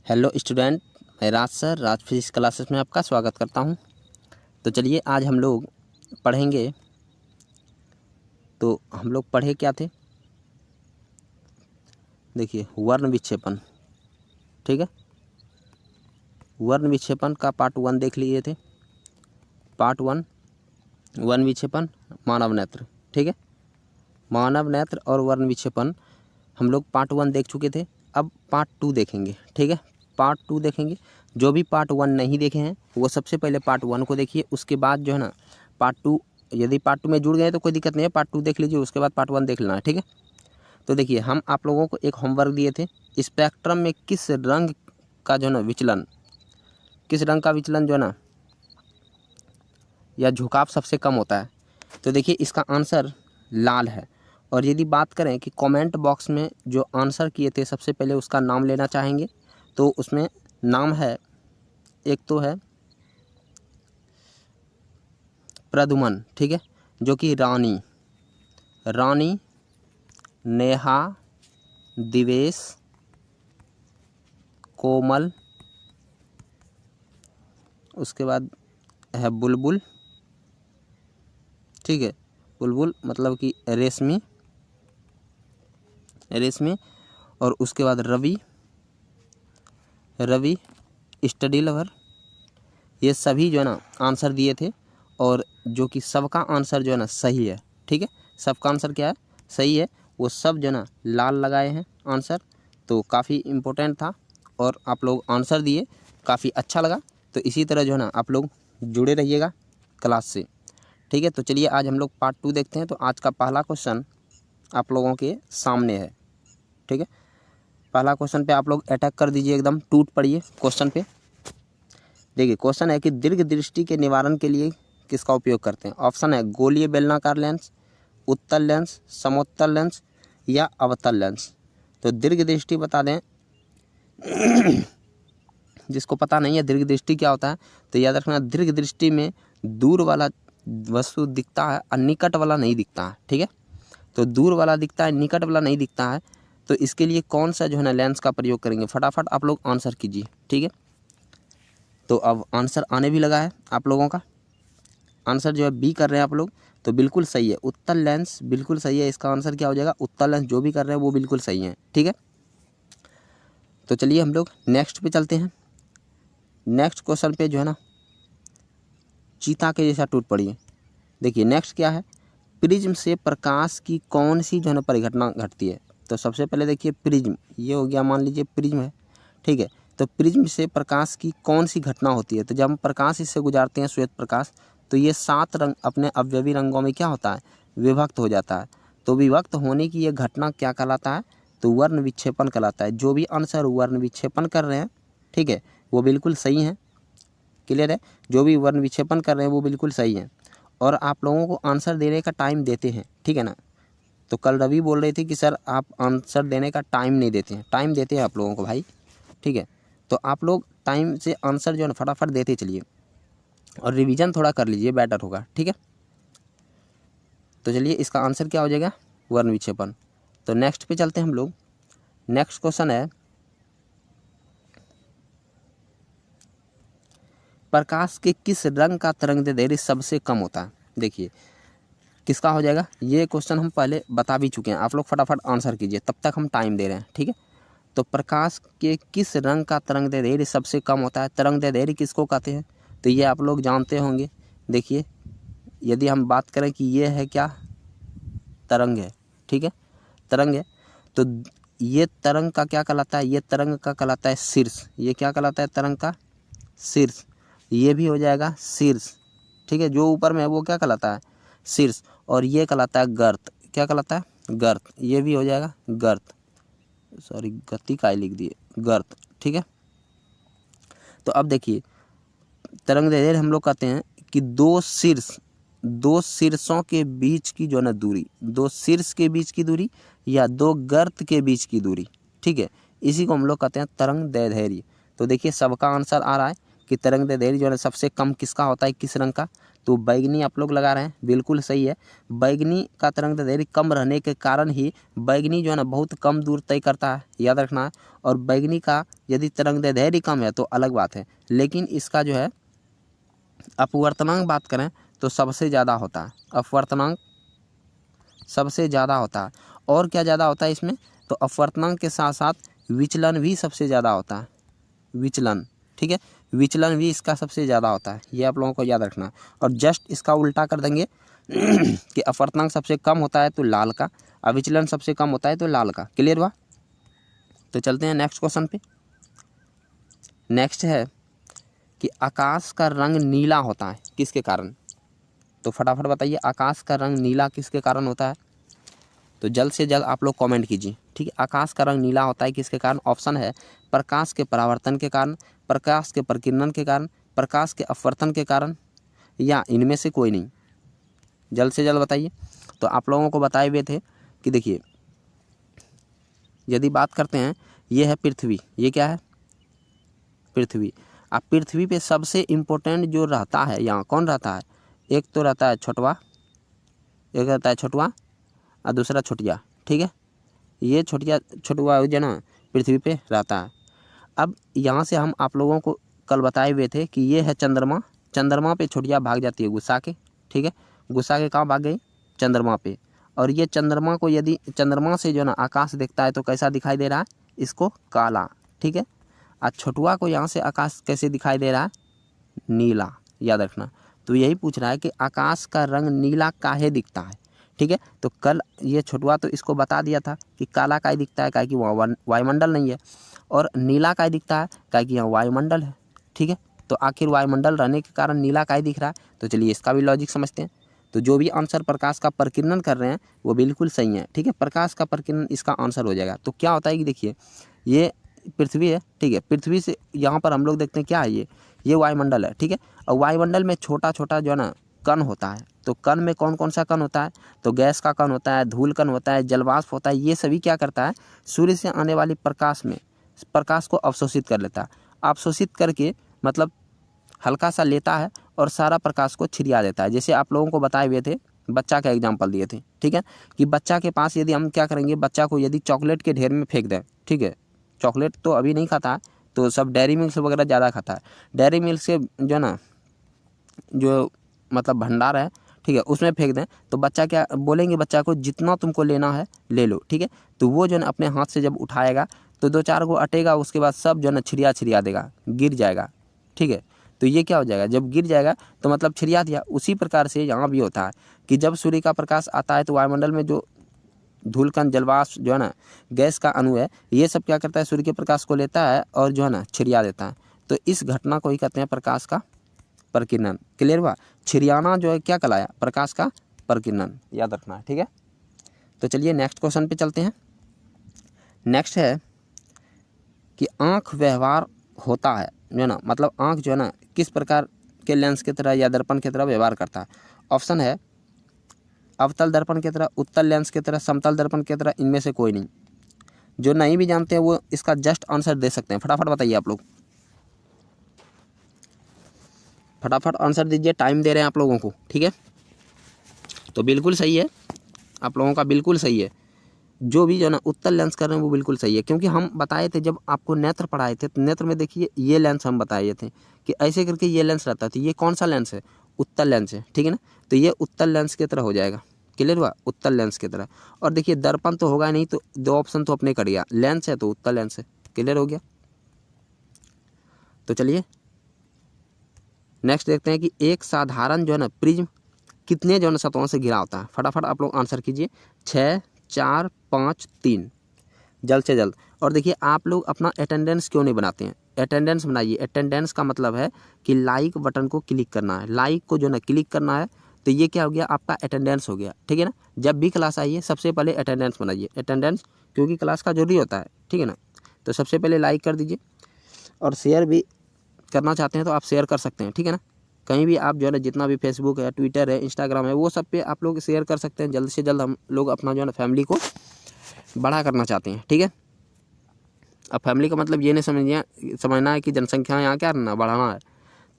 Hello student, मैं राज sir राज physics classes में आपका स्वागत करता हूं। तो चलिए आज हम लोग पढ़ेंगे। तो हम लोग पढ़े क्या थे, देखिए वर्ण विक्षेपण। ठीक है, वर्ण विक्षेपण का पार्ट 1 देख लिए थे। पार्ट 1 वर्ण विक्षेपण, मानव नेत्र। ठीक है, मानव नेत्र और वर्ण विक्षेपण हम लोग पार्ट 1 देख चुके थे। अब पार्ट 2 देखेंगे। ठीक है, पार्ट 2 देखेंगे। जो भी पार्ट 1 नहीं देखे हैं वो सबसे पहले पार्ट 1 को देखिए, उसके बाद जो है ना पार्ट 2, यदि पार्ट 2 में जुड़ गए तो कोई दिक्कत नहीं है, पार्ट 2 देख लीजिए, उसके बाद पार्ट 1 देख लेना है। ठीक है, तो देखिए हम आप लोगों को एक होमवर्क दिए थे, स्पेक्ट्रम में किस रंग का जो है ना विचलन, किस रंग का विचलन जो है ना या झुकाव सबसे कम होता है। तो देखिए इसका आंसर लाल है। और यदि बात करें कि कमेंट बॉक्स में जो आंसर किए थे सबसे पहले उसका नाम लेना चाहेंगे, तो उसमें नाम है, एक तो है प्रदुमन, ठीक है, जो कि रानी, नेहा, दिवेश, कोमल, उसके बाद है बुलबुल। ठीक है, बुलबुल मतलब कि रेशमी, और उसके बाद रवि स्टडी लवर। ये सभी जो है ना आंसर दिए थे, और जो कि सबका आंसर जो है ना सही है। ठीक है, सबका आंसर क्या है, सही है। वो सब जो है ना लाल लगाए हैं आंसर, तो काफ़ी इम्पोर्टेंट था और आप लोग आंसर दिए, काफ़ी अच्छा लगा। तो इसी तरह जो है ना आप लोग जुड़े रहिएगा क्लास से। ठीक है, तो चलिए आज हम लोग पार्ट 2 देखते हैं। तो आज का पहला क्वेश्चन आप लोगों के सामने है। ठीक है, पहला क्वेश्चन पे आप लोग अटैक कर दीजिए, एकदम टूट पड़िए क्वेश्चन पे। देखिए क्वेश्चन है कि दीर्घ दृष्टि के निवारण के लिए किसका उपयोग करते हैं। ऑप्शन है गोलीय बेलनाकार लेंस, उत्तल लेंस, समोत्तल लेंस या अवतल लेंस। तो दीर्घ दृष्टि बता दें, जिसको पता नहीं है दीर्घ दृष्टि क्या होता है तो याद रखना, दीर्घ दृष्टि में दूर वाला वस्तु दिखता है और निकट वाला नहीं दिखता है। ठीक है, तो दूर वाला दिखता है, निकट वाला नहीं दिखता है। तो इसके लिए कौन सा जो है ना लेंस का प्रयोग करेंगे, फटाफट आप लोग आंसर कीजिए। ठीक है, तो अब आंसर आने भी लगा है आप लोगों का। आंसर जो है बी कर रहे हैं आप लोग, तो बिल्कुल सही है, उत्तल लेंस बिल्कुल सही है। इसका आंसर क्या हो जाएगा, उत्तल लेंस। जो भी कर रहे हैं वो बिल्कुल सही है। ठीक है, तो चलिए हम लोग नेक्स्ट पे चलते हैं। नेक्स्ट क्वेश्चन पे जो है ना चीता के जैसा टूट पड़ी है। देखिए नेक्स्ट क्या है, प्रिज्म से प्रकाश की कौन सी जो है ना परिघटना घटती है। तो सबसे पहले देखिए प्रिज्म, ये हो गया, मान लीजिए प्रिज्म है। ठीक है, तो प्रिज्म से प्रकाश की कौन सी घटना होती है। तो जब हम प्रकाश इससे गुजारते हैं, श्वेत प्रकाश, तो ये 7 रंग अपने अवयवी रंगों में क्या होता है, विभक्त हो जाता है। तो विभक्त होने की ये घटना क्या कहलाता है, तो वर्ण विक्षेपण कहलाता है। जो भी आंसर वर्ण विक्षेपण कर रहे हैं, ठीक है, वो बिल्कुल सही है। क्लियर है, जो भी वर्ण विक्षेपण कर रहे हैं वो बिल्कुल सही है। और आप लोगों को आंसर देने का टाइम देते हैं। ठीक है ना, तो कल रवि बोल रहे थे कि सर आप आंसर देने का टाइम नहीं देते हैं। टाइम देते हैं आप लोगों को भाई। ठीक है, तो आप लोग टाइम से आंसर जो है ना फटाफट देते चलिए, और रिवीजन थोड़ा कर लीजिए, बेटर होगा। ठीक है, तो चलिए इसका आंसर क्या हो जाएगा, वर्ण विक्षेपण। तो नेक्स्ट पे चलते हैं हम लोग। नेक्स्ट क्वेश्चन है, प्रकाश के किस रंग का तरंगदैर्ध्य सबसे कम होता है। देखिए किसका हो जाएगा, ये क्वेश्चन हम पहले बता भी चुके हैं, आप लोग फटाफट आंसर कीजिए, तब तक हम टाइम दे रहे हैं। ठीक है, तो प्रकाश के किस रंग का तरंगदैर्ध्य सबसे कम होता है। तरंगदैर्ध्य किसको कहते हैं, तो ये आप लोग जानते होंगे। देखिए यदि हम बात करें कि ये है क्या, तरंग है। ठीक है, तरंग है, तो ये तरंग का क्या कहलाता है, ये तरंग का कहलाता है शीर्ष। ये क्या कहलाता है, तरंग का शीर्ष। ये भी हो जाएगा शीर्ष। ठीक है, जो ऊपर में है वो क्या कहलाता है, शीर्ष। और ये कहलाता है गर्त। क्या कहलाता है, गर्त। ये भी हो जाएगा गर्त, सॉरी गति का लिख दिए, गर्त। ठीक है, तो अब देखिए तरंगदैर्ध्य हम लोग कहते हैं कि दो शीर्षों के बीच की जो है ना दूरी, दो शीर्ष के बीच की दूरी या दो गर्त के बीच की दूरी। ठीक है, इसी को हम लोग कहते हैं तरंगदैर्ध्य। तो देखिए सबका आंसर आ रहा है कि तरंगदैर्ध्य जो है सबसे कम किसका होता है, किस रंग का, तो बैगनी आप लोग लगा रहे हैं, बिल्कुल सही है। बैगनी का तरंगदैर्घ्य कम रहने के कारण ही बैगनी जो है ना बहुत कम दूर तय करता है, याद रखना है। और बैगनी का यदि तरंगदैर्घ्य कम है तो अलग बात है, लेकिन इसका जो है अपवर्तनांक बात करें तो सबसे ज़्यादा होता है, अपवर्तनांक सबसे ज़्यादा होता है। और क्या ज़्यादा होता है इसमें, तो अपवर्तनांक के साथ साथ विचलन भी सबसे ज़्यादा होता है, विचलन, ठीक है, विचलन भी इसका सबसे ज़्यादा होता है, ये आप लोगों को याद रखना है। और जस्ट इसका उल्टा कर देंगे कि अपवर्तनांक सबसे कम होता है तो लाल का, और विचलन सबसे कम होता है तो लाल का। क्लियर हुआ? तो चलते हैं नेक्स्ट क्वेश्चन पे। नेक्स्ट है कि आकाश का रंग नीला होता है किसके कारण? तो फटाफट बताइए, आकाश का रंग नीला किसके कारण होता है? तो जल्द से जल्द आप लोग कमेंट कीजिए, ठीक है। आकाश का रंग नीला होता है किसके कारण? ऑप्शन है प्रकाश के परावर्तन के कारण, प्रकाश के प्रकीर्णन के कारण, प्रकाश के अपवर्तन के कारण, या इनमें से कोई नहीं। जल्द से जल्द बताइए। तो आप लोगों को बताए हुए थे कि देखिए, यदि बात करते हैं, ये है पृथ्वी, ये क्या है? पृथ्वी। अब पृथ्वी पे सबसे इम्पोर्टेंट जो रहता है यहाँ कौन रहता है? एक तो रहता है छोटवा, एक रहता है छोटवा और दूसरा छोटिया, ठीक है। ये छोटुआ जो ना पृथ्वी पे रहता है। अब यहाँ से हम आप लोगों को कल बताए हुए थे कि ये है चंद्रमा, चंद्रमा पे छोटिया भाग जाती है गुस्सा के, ठीक है। गुस्सा के कहाँ भाग गई? चंद्रमा पे। और ये चंद्रमा को यदि चंद्रमा से जो ना आकाश देखता है तो कैसा दिखाई दे रहा है? इसको काला, ठीक है। और छोटुआ को यहाँ से आकाश कैसे दिखाई दे रहा है? नीला, याद रखना। तो यही पूछ रहा है कि आकाश का रंग नीला काहे दिखता है, ठीक है। तो कल ये छोटुआ तो इसको बता दिया था कि काला काहे दिखता है, काहे कि वहाँ वायुमंडल नहीं है, और नीला काहे दिखता है, काहे कि यहाँ वायुमंडल है, ठीक है। तो आखिर वायुमंडल रहने के कारण नीला काहे दिख रहा है? तो चलिए इसका भी लॉजिक समझते हैं। तो जो भी आंसर प्रकाश का प्रकीर्णन कर रहे हैं वो बिल्कुल सही है, ठीक है। प्रकाश का प्रकीर्णन इसका आंसर हो जाएगा। तो क्या होता है कि देखिए, ये पृथ्वी है, ठीक है। पृथ्वी से यहाँ पर हम लोग देखते हैं क्या है, ये वायुमंडल है, ठीक है। और वायुमंडल में छोटा छोटा जो है ना कण होता है। तो कण में कौन कौन सा कण होता है? तो गैस का कण होता है, धूल कण होता है, जलवाष्प होता है। ये सभी क्या करता है? सूर्य से आने वाली प्रकाश में प्रकाश को अवशोषित कर लेता है। अवशोषित करके मतलब हल्का सा लेता है और सारा प्रकाश को छिड़िया देता है। जैसे आप लोगों को बताए हुए थे, बच्चा का एग्जाम्पल दिए थे, ठीक है, कि बच्चा के पास यदि हम क्या करेंगे, बच्चा को यदि चॉकलेट के ढेर में फेंक दें, ठीक है। चॉकलेट तो अभी नहीं खाता, तो सब डेयरी मिल्क वगैरह ज़्यादा खाता है। डेयरी मिल्क से जो ना जो मतलब भंडार है, ठीक है, उसमें फेंक दें तो बच्चा क्या बोलेंगे, बच्चा को जितना तुमको लेना है ले लो, ठीक है। तो वो जो है अपने हाथ से जब उठाएगा तो 2-4 को अटेगा, उसके बाद सब जो है ना छिड़िया देगा, गिर जाएगा, ठीक है। तो ये क्या हो जाएगा, जब गिर जाएगा तो मतलब छिड़िया दिया। उसी प्रकार से यहाँ भी होता है कि जब सूर्य का प्रकाश आता है तो वायुमंडल में जो धूलकण, जलवाष्प जो है ना गैस का अणु है, ये सब क्या करता है, सूर्य के प्रकाश को लेता है और जो है ना छिड़िया देता है। तो इस घटना को ही कहते हैं प्रकाश का प्रकीर्णन। क्लियर हुआ? छिड़ियाना जो है क्या कहलाया? प्रकाश का प्रकीर्णन, याद रखना है, ठीक है। तो चलिए नेक्स्ट क्वेश्चन पे चलते हैं। नेक्स्ट है कि आँख व्यवहार होता है जो है ना, मतलब आँख जो है ना किस प्रकार के लेंस की तरह या दर्पण की तरह व्यवहार करता है? ऑप्शन है अवतल दर्पण की तरह, उत्तल लेंस की तरह, समतल दर्पण की तरह, इनमें से कोई नहीं। जो नहीं भी जानते हैं वो इसका जस्ट आंसर दे सकते हैं। फटाफट बताइए आप लोग, फटाफट आंसर दीजिए, टाइम दे रहे हैं आप लोगों को, ठीक है। तो बिल्कुल सही है, आप लोगों का बिल्कुल सही है। जो भी जो ना उत्तल लेंस कर रहे हैं वो बिल्कुल सही है, क्योंकि हम बताए थे जब आपको नेत्र पढ़ाए थे, तो नेत्र में देखिए ये लेंस हम बताए थे कि ऐसे करके ये लेंस रहता है। तो ये कौन सा लेंस है? उत्तल लेंस है, ठीक है ना। तो ये उत्तल लेंस की तरह हो जाएगा। क्लियर हुआ? उत्तल लेंस की तरह। और देखिए दर्पण तो होगा नहीं, तो 2 ऑप्शन तो अपने कट गया, लेंस है तो उत्तल लेंस है। क्लियर हो गया? तो चलिए नेक्स्ट देखते हैं कि एक साधारण जो है ना प्रिज्म कितने जो है ना सतहों से घिरा होता है? फटाफट आप लोग आंसर कीजिए। 6, 4, 5, 3, जल्द से जल्द। और देखिए आप लोग अपना अटेंडेंस क्यों नहीं बनाते हैं? अटेंडेंस बनाइए। अटेंडेंस का मतलब है कि लाइक बटन को क्लिक करना है, लाइक को जो ना क्लिक करना है। तो ये क्या हो गया, आपका अटेंडेंस हो गया, ठीक है ना। जब भी क्लास आइए सबसे पहले अटेंडेंस बनाइए, अटेंडेंस क्योंकि क्लास का जरूरी होता है, ठीक है ना। तो सबसे पहले लाइक कर दीजिए, और शेयर भी करना चाहते हैं तो आप शेयर कर सकते हैं, ठीक है ना। कहीं भी आप जो है ना जितना भी फेसबुक है, ट्विटर है, इंस्टाग्राम है, वो सब पे आप लोग शेयर कर सकते हैं। जल्द से जल्द हम लोग अपना जो है ना फैमिली को बड़ा करना चाहते हैं, ठीक है। अब फैमिली का मतलब ये नहीं समझना है कि जनसंख्या यहाँ क्या करना बढ़ाना है।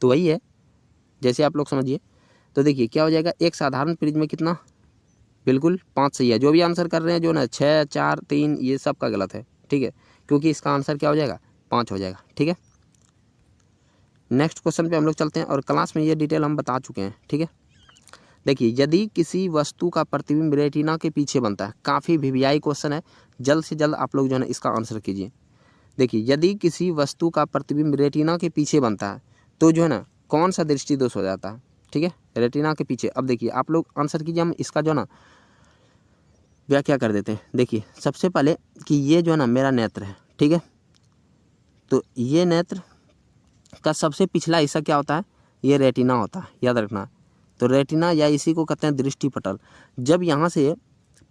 तो वही है, जैसे आप लोग समझिए तो देखिए क्या हो जाएगा, एक साधारण प्रिज्म में कितना, बिल्कुल 5 सही है। जो भी आंसर कर रहे हैं जो ना 6, 4, 3 ये सब का गलत है, ठीक है, क्योंकि इसका आंसर क्या हो जाएगा 5 हो जाएगा, ठीक है। नेक्स्ट क्वेश्चन पे हम लोग चलते हैं, और क्लास में ये डिटेल हम बता चुके हैं, ठीक है। देखिए यदि किसी वस्तु का प्रतिबिंब रेटिना के पीछे बनता है, काफ़ी वीवीआई क्वेश्चन है, जल्द से जल्द आप लोग जो है ना इसका आंसर कीजिए। देखिए यदि किसी वस्तु का प्रतिबिंब रेटिना के पीछे बनता है तो जो है ना कौन सा दृष्टि दोष हो जाता है, ठीक है, रेटिना के पीछे। अब देखिए आप लोग आंसर कीजिए, हम इसका जो है ना व्याख्या कर देते हैं। देखिए सबसे पहले कि ये जो है ना मेरा नेत्र है, ठीक है, तो ये नेत्र का सबसे पिछला हिस्सा क्या होता है, ये रेटिना होता है, याद रखना। तो रेटिना या इसी को कहते हैं दृष्टिपटल। जब यहाँ से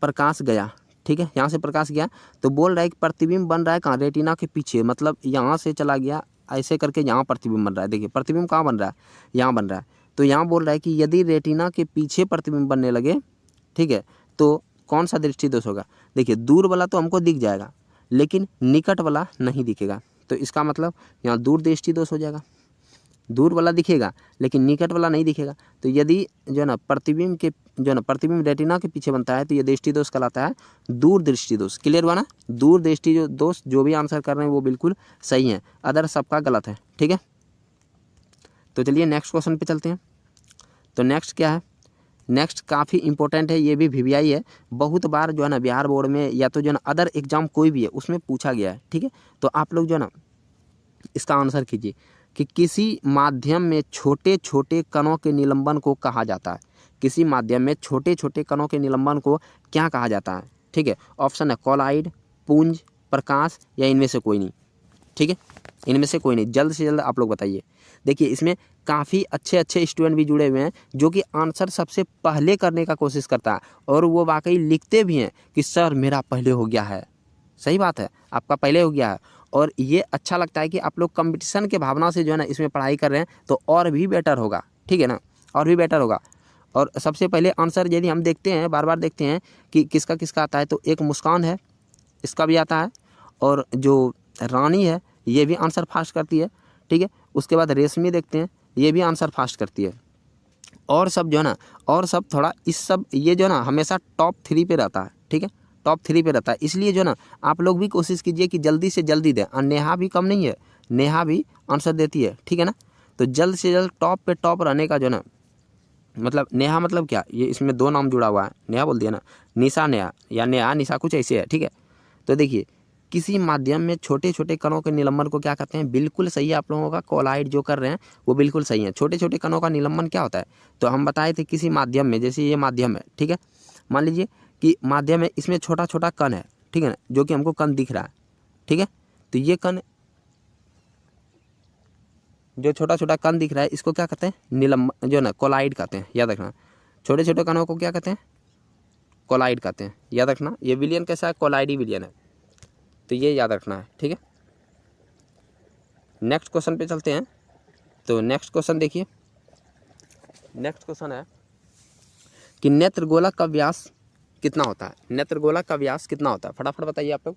प्रकाश गया, ठीक है, यहाँ से प्रकाश गया तो बोल रहा है कि प्रतिबिंब बन रहा है कहाँ, रेटिना के पीछे, मतलब यहाँ से चला गया ऐसे करके यहाँ प्रतिबिंब बन रहा है। देखिए प्रतिबिंब कहाँ बन रहा है, यहाँ बन रहा है। तो यहाँ बोल रहा है कि यदि रेटिना के पीछे प्रतिबिंब बनने लगे, ठीक है, तो कौन सा दृष्टि दोष होगा। देखिए दूर वाला तो हमको दिख जाएगा लेकिन निकट वाला नहीं दिखेगा, तो इसका मतलब यहाँ दूर दृष्टि दोष हो जाएगा। दूर वाला दिखेगा लेकिन निकट वाला नहीं दिखेगा। तो यदि जो है ना प्रतिबिंब रेटिना के पीछे बनता है तो ये दृष्टि दोष कहलाता है दूर दृष्टि दोष। क्लियर हुआ ना, दूर दृष्टि दोष जो भी आंसर कर रहे हैं वो बिल्कुल सही है, अदर सबका गलत है, ठीक है। तो चलिए नेक्स्ट क्वेश्चन पे चलते हैं। तो नेक्स्ट क्या है, नेक्स्ट काफ़ी इंपॉर्टेंट है, ये भी वीवीआई है, बहुत बार जो है ना बिहार बोर्ड में या तो जो है ना अदर एग्जाम कोई भी है उसमें पूछा गया है, ठीक है। तो आप लोग जो है ना इसका आंसर कीजिए कि किसी माध्यम में छोटे छोटे कणों के निलंबन को कहा जाता है। किसी माध्यम में छोटे छोटे कणों के निलंबन को क्या कहा जाता है, ठीक है। ऑप्शन है कॉलाइड, पुंज, प्रकाश या इनमें से कोई नहीं, ठीक है, इनमें से कोई नहीं। जल्द से जल्द आप लोग बताइए। देखिए इसमें काफ़ी अच्छे अच्छे स्टूडेंट भी जुड़े हुए हैं जो कि आंसर सबसे पहले करने का कोशिश करता है, और वो वाकई लिखते भी हैं कि सर मेरा पहले हो गया है। सही बात है, आपका पहले हो गया है, और ये अच्छा लगता है कि आप लोग कंपटीशन के भावना से जो है ना इसमें पढ़ाई कर रहे हैं, तो और भी बेटर होगा, ठीक है ना, और भी बेटर होगा। और सबसे पहले आंसर यदि हम देखते हैं, बार बार देखते हैं कि किसका किसका आता है, तो एक मुस्कान है, इसका भी आता है, और जो रानी है ये भी आंसर फास्ट करती है, ठीक है। उसके बाद रेशमी देखते हैं, ये भी आंसर फास्ट करती है, और सब जो है ना, और सब थोड़ा इस सब ये जो है ना हमेशा टॉप 3 पे रहता है, ठीक है, टॉप 3 पे रहता है। इसलिए जो है ना आप लोग भी कोशिश कीजिए कि जल्दी से जल्दी दें। और नेहा भी कम नहीं है, नेहा भी आंसर देती है, ठीक है ना। तो जल्द से जल्द टॉप पे टॉप रहने का जो है ना, मतलब नेहा मतलब क्या, ये इसमें 2 नाम जुड़ा हुआ है, नेहा बोल दिया ना, निशा नेहा या नेहा निशा कुछ ऐसे है, ठीक है। तो देखिए किसी माध्यम में छोटे छोटे कणों के निलंबन को क्या कहते हैं, बिल्कुल सही है आप लोगों का, कोलाइड जो कर रहे हैं वो बिल्कुल सही है। छोटे छोटे कणों का निलंबन क्या होता है, तो हम बताए थे किसी माध्यम में, जैसे ये माध्यम है, ठीक है, मान लीजिए कि माध्यम है, इसमें छोटा छोटा कण है, ठीक है ना, जो कि हमको कण दिख रहा है, ठीक है। तो ये कण, जो छोटा छोटा कण दिख रहा है इसको क्या कहते हैं, निलंबन, जो ना कोलाइड कहते हैं, याद रखना। छोटे छोटे कणों को क्या कहते हैं, कोलाइड कहते हैं, याद रखना। ये विलियन कैसा है, कोलाइडी विलियन है, तो ये याद रखना है, ठीक है। नेक्स्ट क्वेश्चन पे चलते हैं। तो नेक्स्ट क्वेश्चन देखिए, नेक्स्ट क्वेश्चन है कि नेत्रगोलक का व्यास कितना होता है। नेत्रगोलक का व्यास कितना होता है, फटाफट बताइए आप लोग।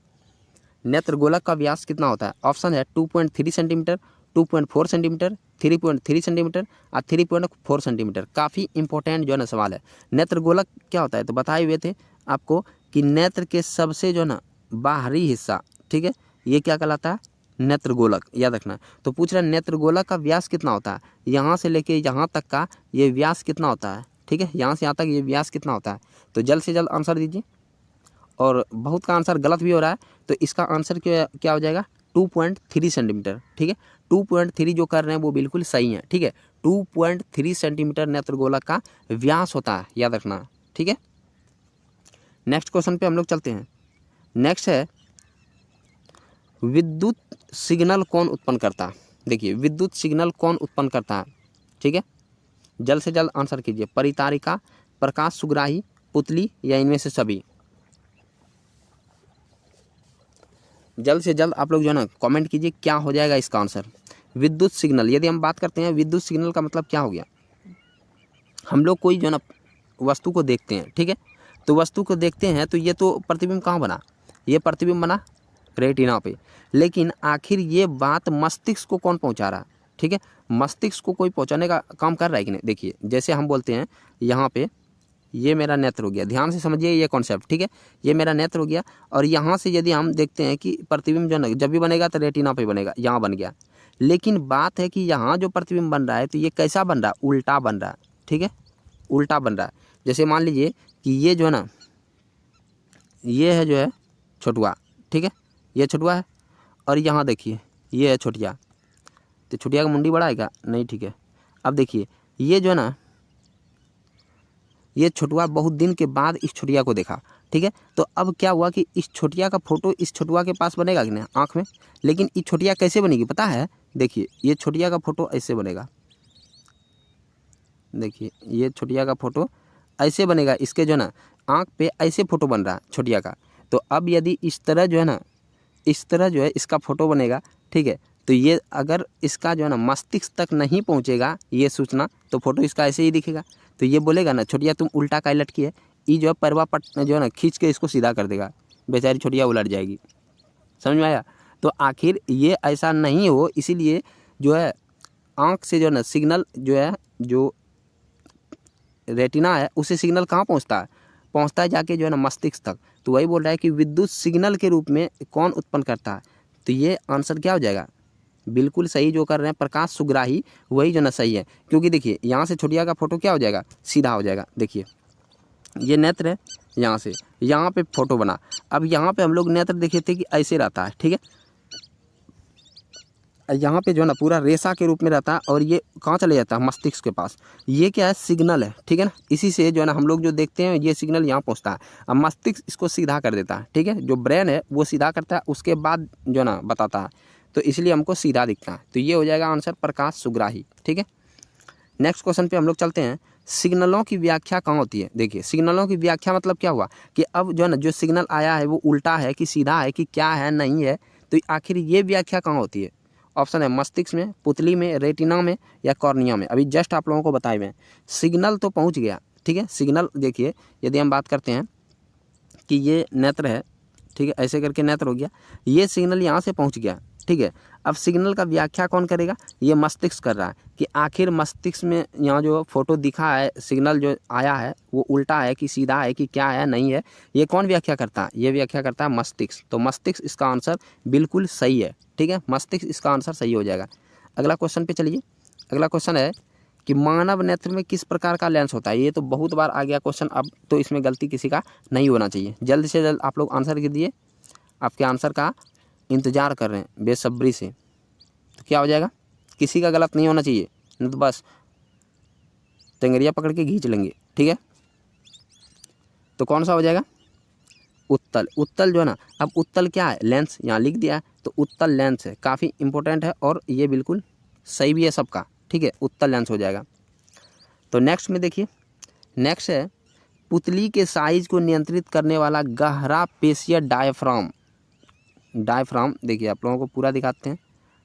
नेत्रगोलक का व्यास कितना होता है। ऑप्शन है 2.3 सेंटीमीटर, 2.4 सेंटीमीटर, 3.3 सेंटीमीटर और 3.4 सेंटीमीटर। काफ़ी इंपॉर्टेंट जो है ना सवाल है। नेत्रगोलक क्या होता है, तो बताए हुए थे आपको कि नेत्र के सबसे जो ना बाहरी हिस्सा, ठीक है, ये क्या कहलाता है, नेत्रगोलक, याद रखना। तो पूछ रहा है नेत्रगोलक का व्यास कितना होता है, यहाँ से लेके यहाँ तक का ये व्यास कितना होता है, ठीक है, यहाँ से यहाँ तक ये व्यास कितना होता है। तो जल्द से जल्द आंसर दीजिए, और बहुत का आंसर गलत भी हो रहा है, तो इसका आंसर क्या हो जाएगा, 2.3 सेंटीमीटर, ठीक है। 2.3 जो कर रहे हैं वो बिल्कुल सही है, ठीक है। 2.3 सेंटीमीटर नेत्रगोलक का व्यास होता है, याद रखना, ठीक है। नेक्स्ट क्वेश्चन पे हम लोग चलते हैं। नेक्स्ट है विद्युत सिग्नल कौन उत्पन्न करता है। देखिए विद्युत सिग्नल कौन उत्पन्न करता है, ठीक है, जल्द से जल्द आंसर कीजिए। परितारिका, प्रकाश सुग्राही, पुतली या इनमें से सभी। जल्द से जल्द आप लोग जो है ना कमेंट कीजिए क्या हो जाएगा इसका आंसर। विद्युत सिग्नल, यदि हम बात करते हैं विद्युत सिग्नल का मतलब क्या हो गया, हम लोग कोई जो है ना वस्तु को देखते हैं, ठीक है, तो वस्तु को देखते हैं तो ये तो प्रतिबिंब कहाँ बना, ये प्रतिबिंब बना रेटिना पे, लेकिन आखिर ये बात मस्तिष्क को कौन पहुंचा रहा है, ठीक है, मस्तिष्क को कोई पहुंचाने का काम कर रहा है कि नहीं। देखिए जैसे हम बोलते हैं यहाँ पे ये मेरा नेत्र हो गया, ध्यान से समझिए ये कॉन्सेप्ट, ठीक है, ये मेरा नेत्र हो गया और यहाँ से यदि हम देखते हैं कि प्रतिबिंब जो है जब भी बनेगा तो रेटिना पे बनेगा, यहाँ बन गया। लेकिन बात है कि यहाँ जो प्रतिबिंब बन रहा है तो ये कैसा बन रहा है, उल्टा बन रहा है, ठीक है, उल्टा बन रहा है। जैसे मान लीजिए कि ये जो है ना, ये है जो है छोटुआ, ठीक है, ये छोटुआ है और यहाँ देखिए ये है छोटिया, तो छोटिया का मुंडी बड़ा है क्या, नहीं, ठीक है। अब देखिए ये जो है ना, ये छोटुआ बहुत दिन के बाद इस छोटिया को देखा, ठीक है, तो अब क्या हुआ कि इस छोटिया का फोटो इस छोटुआ के पास बनेगा कि नहीं आँख में, लेकिन ये छोटिया कैसे बनेगी पता है, देखिए ये छोटिया का फोटो ऐसे बनेगा, देखिए ये छोटिया का फोटो ऐसे बनेगा, इसके जो है ना आँख पे ऐसे फोटो बन रहा है छोटिया का। तो अब यदि इस तरह जो है ना, इस तरह जो है इसका फोटो बनेगा, ठीक है, तो ये अगर इसका जो है ना मस्तिष्क तक नहीं पहुंचेगा ये सूचना, तो फोटो इसका ऐसे ही दिखेगा। तो ये बोलेगा ना छोटिया तुम उल्टा काहे लटकी है, ये जो है परवा पट जो है ना खींच के इसको सीधा कर देगा, बेचारी छोटिया उलट जाएगी। समझ में आया। तो आखिर ये ऐसा नहीं हो, इसीलिए जो है आँख से जो है ना सिग्नल जो है, जो रेटिना है उसे सिग्नल कहाँ पहुँचता है जाके जो है ना मस्तिष्क तक। तो वही बोल रहा है कि विद्युत सिग्नल के रूप में कौन उत्पन्न करता है, तो ये आंसर क्या हो जाएगा, बिल्कुल सही जो कर रहे हैं प्रकाश सुग्राही, वही जो ना सही है। क्योंकि देखिए यहाँ से छोटिया का फोटो क्या हो जाएगा, सीधा हो जाएगा। देखिए ये नेत्र है, यहाँ से यहाँ पे फोटो बना, अब यहाँ पे हम लोग नेत्र देखे थे कि ऐसे रहता है, ठीक है, यहाँ पे जो है ना पूरा रेशा के रूप में रहता है और ये कहाँ चले जाता है, मस्तिष्क के पास। ये क्या है, सिग्नल है, ठीक है ना, इसी से जो है ना हम लोग जो देखते हैं ये सिग्नल यहाँ पहुँचता है। अब मस्तिष्क इसको सीधा कर देता है, ठीक है, जो ब्रेन है वो सीधा करता है, उसके बाद जो है ना बताता है, तो इसलिए हमको सीधा दिखता है। तो ये हो जाएगा आंसर प्रकाश सुग्राही, ठीक है। नेक्स्ट क्वेश्चन पे हम लोग चलते हैं, सिग्नलों की व्याख्या कहाँ होती है। देखिए सिग्नलों की व्याख्या मतलब क्या हुआ कि अब जो है ना जो सिग्नल आया है वो उल्टा है कि सीधा है कि क्या है नहीं है, तो आखिर ये व्याख्या कहाँ होती है। ऑप्शन है मस्तिष्क में, पुतली में, रेटिना में या कॉर्निया में। अभी जस्ट आप लोगों को बताए हुए हैं, सिग्नल तो पहुँच गया, ठीक है, सिग्नल देखिए यदि हम बात करते हैं कि ये नेत्र है, ठीक है, ऐसे करके नेत्र हो गया, ये सिग्नल यहाँ से पहुँच गया, ठीक है। अब सिग्नल का व्याख्या कौन करेगा, ये मस्तिष्क कर रहा है कि आखिर मस्तिष्क में यहाँ जो फोटो दिखा है, सिग्नल जो आया है वो उल्टा है कि सीधा है कि क्या है नहीं है, ये कौन व्याख्या करता है, ये व्याख्या करता है मस्तिष्क। तो मस्तिष्क इसका आंसर बिल्कुल सही है, ठीक है, मस्तिष्क इसका आंसर सही हो जाएगा। अगला क्वेश्चन पे चलिए। अगला क्वेश्चन है कि मानव नेत्र में किस प्रकार का लेंस होता है। ये तो बहुत बार आ गया क्वेश्चन, अब तो इसमें गलती किसी का नहीं होना चाहिए। जल्द से जल्द आप लोग आंसर दीजिए, आपके आंसर का इंतज़ार कर रहे हैं बेसब्री से। तो क्या हो जाएगा, किसी का गलत नहीं होना चाहिए, नहीं तो बस टेंगरिया पकड़ के खींच लेंगे, ठीक है। तो कौन सा हो जाएगा, उत्तल। उत्तल जो है ना, अब उत्तल क्या है, लेंस, यहाँ लिख दिया है, तो उत्तल लेंस है, काफ़ी इंपॉर्टेंट है और ये बिल्कुल सही भी है सबका, ठीक है, उत्तल लेंस हो जाएगा। तो नेक्स्ट में देखिए, नेक्स्ट है पुतली के साइज को नियंत्रित करने वाला गहरा पेशीय डायफ्राम। डायफ्राम देखिए आप लोगों को पूरा दिखाते हैं,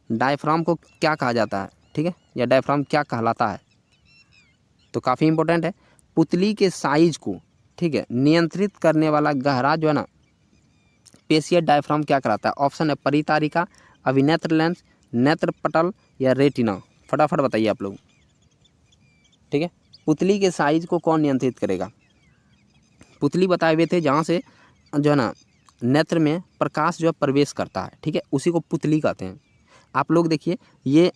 डायफ्राम को क्या कहा जाता है, ठीक है, या डायफ्राम क्या कहलाता है। तो काफ़ी इंपॉर्टेंट है, पुतली के साइज को, ठीक है, नियंत्रित करने वाला गहरा जो है ना पेशीय डायफ्राम क्या कहलाता है। ऑप्शन है परितारिका, अभिनेत्र लेंस, नेत्र पटल या रेटिना। फटाफट बताइए आप लोग, ठीक है। पुतली के साइज को कौन नियंत्रित करेगा, पुतली बताए हुए थे जहाँ से जो है ना नेत्र में प्रकाश जो है प्रवेश करता है, ठीक है, उसी को पुतली कहते हैं। आप लोग देखिए, ये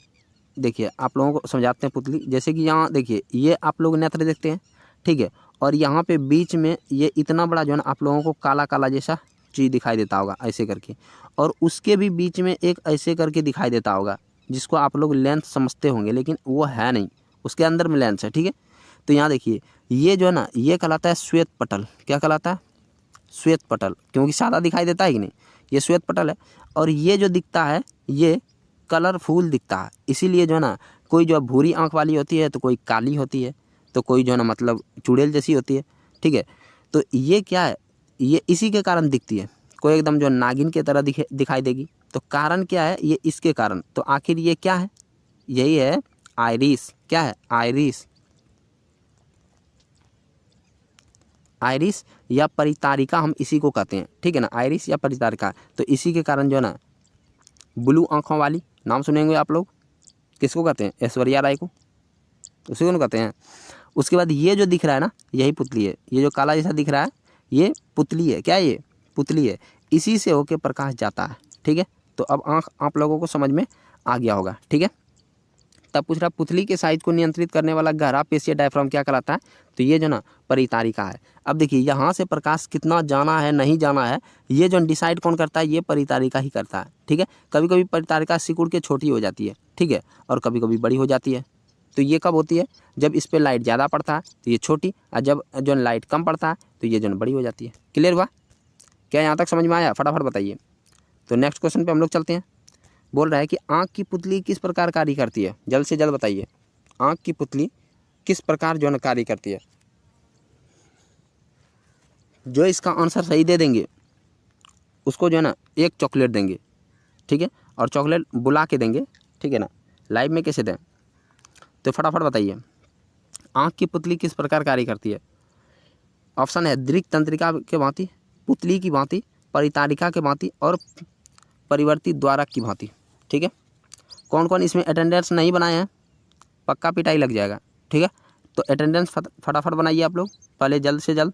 देखिए आप लोगों को समझाते हैं पुतली। जैसे कि यहाँ देखिए ये आप लोग नेत्र देखते हैं, ठीक है, और यहाँ पे बीच में ये इतना बड़ा जो है ना आप लोगों को काला काला जैसा चीज़ दिखाई देता होगा ऐसे करके, और उसके भी बीच में एक ऐसे करके दिखाई देता होगा जिसको आप लोग लेंस समझते होंगे, लेकिन वो है नहीं, उसके अंदर में लेंस है, ठीक है। तो यहाँ देखिए ये जो है ना ये कहलाता है श्वेत पटल। क्या कहलाता है, श्वेत पटल, क्योंकि सादा दिखाई देता है कि नहीं, ये श्वेत पटल है। और ये जो दिखता है ये कलरफुल दिखता है, इसीलिए जो है ना कोई जो भूरी आंख वाली होती है तो कोई काली होती है, तो कोई जो है ना मतलब चुड़ैल जैसी होती है, ठीक है। तो ये क्या है, ये इसी के कारण दिखती है, कोई एकदम जो नागिन की तरह दिखाई देगी। तो कारण क्या है, ये इसके कारण। तो आखिर ये क्या है, यही है आइरिस। क्या है, आइरिस, आइरिस या परितारिका हम इसी को कहते हैं, ठीक है ना, आइरिस या परितारिका। तो इसी के कारण जो है ना ब्लू आंखों वाली, नाम सुनेंगे आप लोग, किसको कहते हैं? ऐश्वर्या राय को, उसी को कहते हैं। उसके बाद ये जो दिख रहा है ना, यही पुतली है। ये जो काला जैसा दिख रहा है ये पुतली है। क्या ये? पुतली है। इसी से होके प्रकाश जाता है। ठीक है, तो अब आँख आप लोगों को समझ में आ गया होगा। ठीक है, तब पूछ रहा पुतली के साइज को नियंत्रित करने वाला गहरा पेशीय डायफ्राम क्या कहलाता है? तो ये जो ना परितारिका है। अब देखिए यहाँ से प्रकाश कितना जाना है नहीं जाना है, ये जो डिसाइड कौन करता है? ये परितारिका ही करता है। ठीक है, कभी कभी परितारिका सिकुड़ के छोटी हो जाती है। ठीक है, और कभी कभी बड़ी हो जाती है। तो ये कब होती है? जब इस पर लाइट ज़्यादा पड़ता है तो ये छोटी, और जब जो लाइट कम पड़ता है तो ये जो बड़ी हो जाती है। क्लियर हुआ? क्या यहाँ तक समझ में आया? फटाफट बताइए। तो नेक्स्ट क्वेश्चन पे हम लोग चलते हैं। बोल रहा है कि आँख की पुतली किस प्रकार कार्य करती है? जल्द से जल्द बताइए, आँख की पुतली किस प्रकार जो है कार्य करती है? जो इसका आंसर सही दे देंगे उसको जो है ना एक चॉकलेट देंगे। ठीक है, और चॉकलेट बुला के देंगे। ठीक है ना, लाइव में कैसे दें? तो फटाफट बताइए, आँख की पुतली किस प्रकार कार्य करती है? ऑप्शन है दृक् तंत्रिका के भांति, पुतली की भांति, परितारिका के भांति और परिवर्ती द्वारक की भांति। ठीक है, कौन कौन इसमें अटेंडेंस नहीं बनाए हैं? पक्का पिटाई लग जाएगा। ठीक है, तो अटेंडेंस फटाफट बनाइए आप लोग पहले, जल्द से जल्द।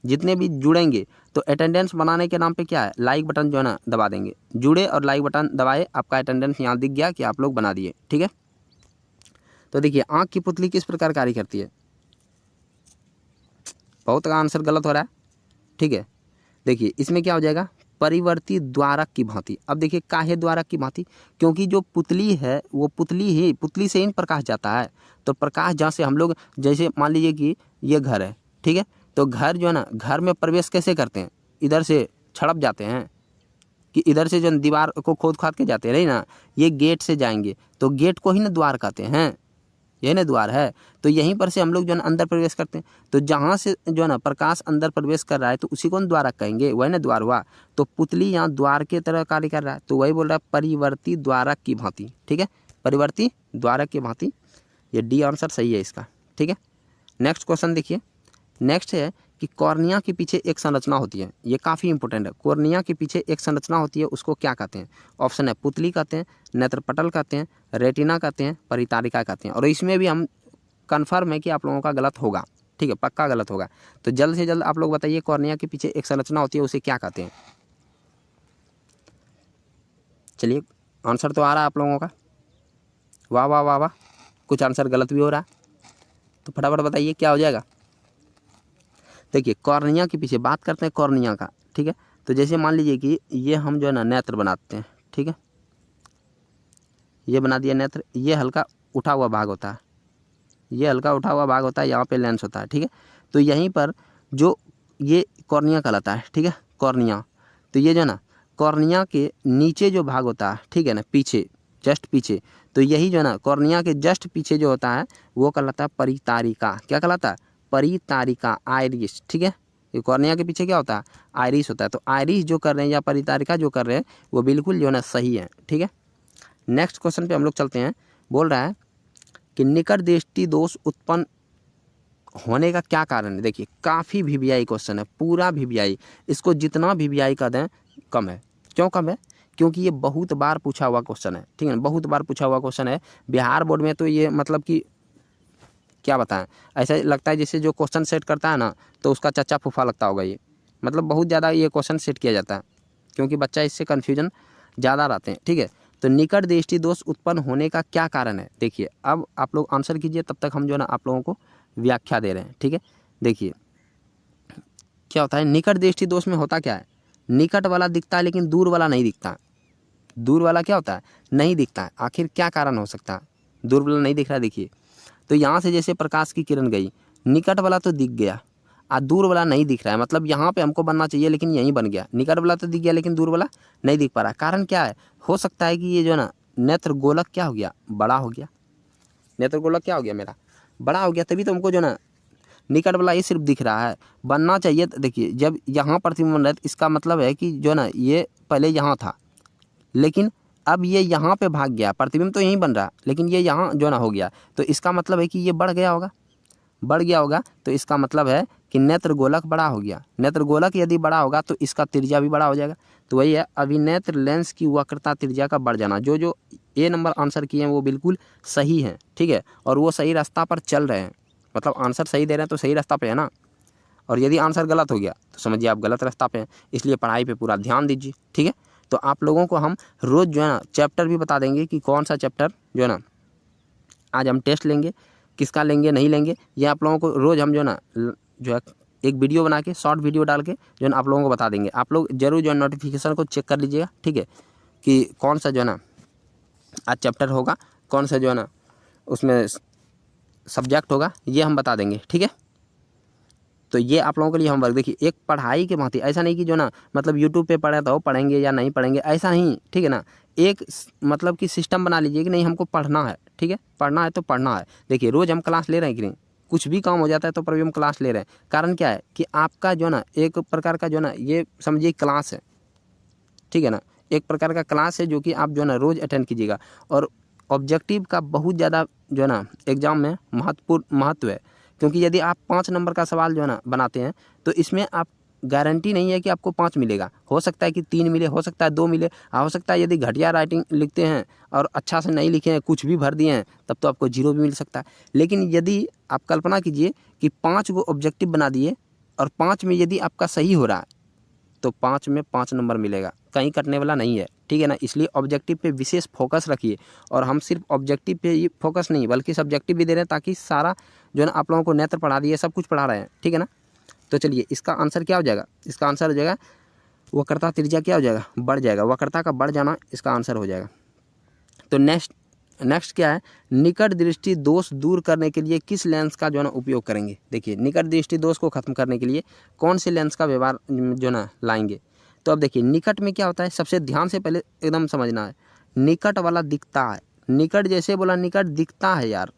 जितने भी जुड़ेंगे तो अटेंडेंस बनाने के नाम पे क्या है? लाइक बटन जो है ना दबा देंगे। जुड़े और लाइक बटन दबाए, आपका अटेंडेंस यहाँ दिख गया कि आप लोग बना दिए। ठीक है, तो देखिए आँख की पुतली किस प्रकार कार्य करती है? बहुत का आंसर गलत हो रहा है। ठीक है, देखिए इसमें क्या हो जाएगा? परिवर्ती द्वारक की भांति। अब देखिए काहे द्वारक की भांति? क्योंकि जो पुतली है वो पुतली से ही प्रकाश जाता है। तो प्रकाश जहाँ से हम लोग, जैसे मान लीजिए कि ये घर है। ठीक है, तो घर जो है ना, घर में प्रवेश कैसे करते हैं? इधर से छड़प जाते हैं कि इधर से जो दीवार को खोद खाद के जाते हैं, नहीं ना, ये गेट से जाएंगे तो गेट को ही ना द्वार कहते हैं। यही ना द्वार है। तो यहीं पर से हम लोग जो है अंदर प्रवेश करते हैं। तो जहाँ से जो है ना प्रकाश अंदर प्रवेश कर रहा है तो उसी को हम द्वारक कहेंगे। वही ना द्वार हुआ। तो पुतली यहाँ द्वार के तरह कार्य कर रहा है, तो वही बोल रहा है परिवर्ती द्वारक की भांति। ठीक है, परिवर्ती द्वारक की भांति, ये डी आंसर सही है इसका। ठीक है, नेक्स्ट क्वेश्चन देखिए। नेक्स्ट है कि कॉर्निया के पीछे एक संरचना होती है। ये काफ़ी इंपॉर्टेंट है। कॉर्निया के पीछे एक संरचना होती है, उसको क्या कहते हैं? ऑप्शन है पुतली कहते हैं, नेत्रपटल कहते हैं, रेटिना कहते हैं, परितारिका कहते हैं। और इसमें भी हम कन्फर्म है कि आप लोगों का गलत होगा। ठीक है, पक्का गलत होगा। तो जल्द से जल्द आप लोग बताइए, कॉर्निया के पीछे एक संरचना होती है, उसे क्या कहते हैं? चलिए, आंसर तो आ रहा है आप लोगों का। वाह वाह वाह वाह, कुछ आंसर गलत भी हो रहा है। तो फटाफट बताइए क्या हो जाएगा। देखिए कॉर्निया के पीछे बात करते हैं कॉर्निया का। ठीक है, तो जैसे मान लीजिए कि ये हम जो है ना नेत्र बनाते हैं। ठीक है, ये बना दिया नेत्र। ये हल्का उठा हुआ भाग होता है, ये हल्का उठा हुआ भाग होता है, यहाँ पे लेंस होता है। ठीक है, तो यहीं पर जो ये कॉर्निया कहलाता है। ठीक है, कॉर्निया। तो ये जो ना कॉर्निया के नीचे जो भाग होता है, ठीक है ना, पीछे, जस्ट पीछे, तो यही जो है ना कॉर्निया के जस्ट पीछे जो होता है वो कहलाता है परितारिका। क्या कहलाता है? परितारिका, आइरिस। ठीक है, ये कॉर्निया के पीछे क्या होता है? आइरिस होता है। तो आइरिस जो कर रहे हैं या परितारिका जो कर रहे हैं वो बिल्कुल जो है ना सही है। ठीक है, नेक्स्ट क्वेश्चन पे हम लोग चलते हैं। बोल रहा है कि निकट दृष्टि दोष उत्पन्न होने का क्या कारण है? देखिए काफ़ी वीवीआई क्वेश्चन है, पूरा वीवीआई। इसको जितना वीवीआई का दें कम है। क्यों कम है? क्योंकि ये बहुत बार पूछा हुआ क्वेश्चन है। ठीक है, बहुत बार पूछा हुआ क्वेश्चन है बिहार बोर्ड में। तो ये मतलब कि क्या बताएं, ऐसा लगता है जैसे जो क्वेश्चन सेट करता है ना तो उसका चचा फूफा लगता होगा। ये मतलब बहुत ज़्यादा ये क्वेश्चन सेट किया जाता है क्योंकि बच्चा इससे कन्फ्यूजन ज़्यादा रहते हैं। ठीक है, तो निकट दृष्टि दोष उत्पन्न होने का क्या कारण है? देखिए अब आप लोग आंसर कीजिए, तब तक हम जो है ना आप लोगों को व्याख्या दे रहे हैं। ठीक है, देखिए क्या होता है निकट दृष्टि दोष में। होता क्या है? निकट वाला दिखता है लेकिन दूर वाला नहीं दिखता। दूर वाला क्या होता है? नहीं दिखता है। आखिर क्या कारण हो सकता है दूर वाला नहीं दिख रहा? देखिए तो यहाँ से जैसे प्रकाश की किरण गई, निकट वाला तो दिख गया और दूर वाला नहीं दिख रहा है। मतलब यहाँ पे हमको बनना चाहिए लेकिन यहीं बन गया। निकट वाला तो दिख गया लेकिन दूर वाला नहीं दिख पा रहा। कारण क्या है? हो सकता है कि ये जो ना नेत्र गोलक क्या हो गया? बड़ा हो गया। नेत्र गोलक क्या हो गया? मेरा बड़ा हो गया, तभी तो हमको जो ना निकट वाला ये सिर्फ दिख रहा है। बनना चाहिए, देखिए जब यहाँ प्रतिबिंब बन रहा है इसका मतलब है कि जो ना ये पहले यहाँ था लेकिन अब ये यहाँ पे भाग गया। प्रतिबिंब तो यहीं बन रहा लेकिन ये यहाँ जो ना हो गया, तो इसका मतलब है कि ये बढ़ गया होगा। बढ़ गया होगा तो इसका मतलब है कि नेत्र गोलक बड़ा हो गया। नेत्र गोलक यदि बड़ा होगा तो इसका त्रिज्या भी बड़ा हो जाएगा। तो वही है अभिनेत्र लेंस की वक्रता त्रिज्या का बढ़ जाना। जो जो ए नंबर आंसर किए हैं वो बिल्कुल सही हैं, ठीक है, और वो सही रास्ता पर चल रहे हैं, मतलब आंसर सही दे रहे हैं तो सही रास्ता पे है ना। और यदि आंसर गलत हो गया तो समझिए आप गलत रास्ता पे हैं, इसलिए पढ़ाई पे पूरा ध्यान दीजिए, ठीक है। तो आप लोगों को हम रोज़ जो है ना चैप्टर भी बता देंगे कि कौन सा चैप्टर जो है ना आज हम टेस्ट लेंगे, किसका लेंगे नहीं लेंगे, ये आप लोगों को रोज़ हम जो है ना जो है एक वीडियो बना के शॉर्ट वीडियो डाल के जो है ना आप लोगों को बता देंगे। आप लोग जरूर जो है नोटिफिकेशन को चेक कर लीजिएगा, ठीक है, कि कौन सा जो है ना आज चैप्टर होगा, कौन सा जो है ना उसमें सब्जेक्ट होगा, ये हम बता देंगे, ठीक है। तो ये आप लोगों के लिए होमवर्क। देखिए एक पढ़ाई के भांति, ऐसा नहीं कि जो ना मतलब यूट्यूब पे पढ़े तो पढ़ेंगे या नहीं पढ़ेंगे, ऐसा नहीं, ठीक है ना। एक मतलब कि सिस्टम बना लीजिए कि नहीं हमको पढ़ना है, ठीक है, पढ़ना है तो पढ़ना है। देखिए रोज़ हम क्लास ले रहे हैं कि नहीं, कुछ भी काम हो जाता है तो पर भी हम क्लास ले रहे हैं। कारण क्या है कि आपका जो ना एक प्रकार का जो ना ये समझिए क्लास है, ठीक है ना, एक प्रकार का क्लास है जो कि आप जो है ना रोज़ अटेंड कीजिएगा। और ऑब्जेक्टिव का बहुत ज़्यादा जो है ना एग्ज़ाम में महत्व है, क्योंकि यदि आप 5 नंबर का सवाल जो है ना बनाते हैं तो इसमें आप गारंटी नहीं है कि आपको 5 मिलेगा, हो सकता है कि 3 मिले, हो सकता है 2 मिले, हो सकता है यदि घटिया राइटिंग लिखते हैं और अच्छा से नहीं लिखे हैं, कुछ भी भर दिए हैं, तब तो आपको 0 भी मिल सकता है। लेकिन यदि आप कल्पना कीजिए कि 5 गो ऑब्जेक्टिव बना दिए और 5 में यदि आपका सही हो रहा है तो 5 में 5 नंबर मिलेगा, कहीं कटने वाला नहीं है, ठीक है ना। इसलिए ऑब्जेक्टिव पे विशेष फोकस रखिए। और हम सिर्फ ऑब्जेक्टिव पे ही फोकस नहीं बल्कि सब्जेक्टिव भी दे रहे हैं, ताकि सारा जो है ना आप लोगों को नेत्र पढ़ा दिए, सब कुछ पढ़ा रहे हैं, ठीक है ना। तो चलिए इसका आंसर क्या हो जाएगा, इसका आंसर हो जाएगा वक्रता त्रिज्या क्या हो जाएगा, बढ़ जाएगा, वक्रता का बढ़ जाना इसका आंसर हो जाएगा। तो नेक्स्ट क्या है, निकट दृष्टि दोष दूर करने के लिए किस लेंस का जो है ना उपयोग करेंगे। देखिए निकट दृष्टि दोष को खत्म करने के लिए कौन से लेंस का व्यवहार जो ना लाएंगे। तो अब देखिए निकट में क्या होता है, सबसे ध्यान से पहले एकदम समझना है, निकट वाला दिखता है, निकट जैसे बोला निकट दिखता है यार,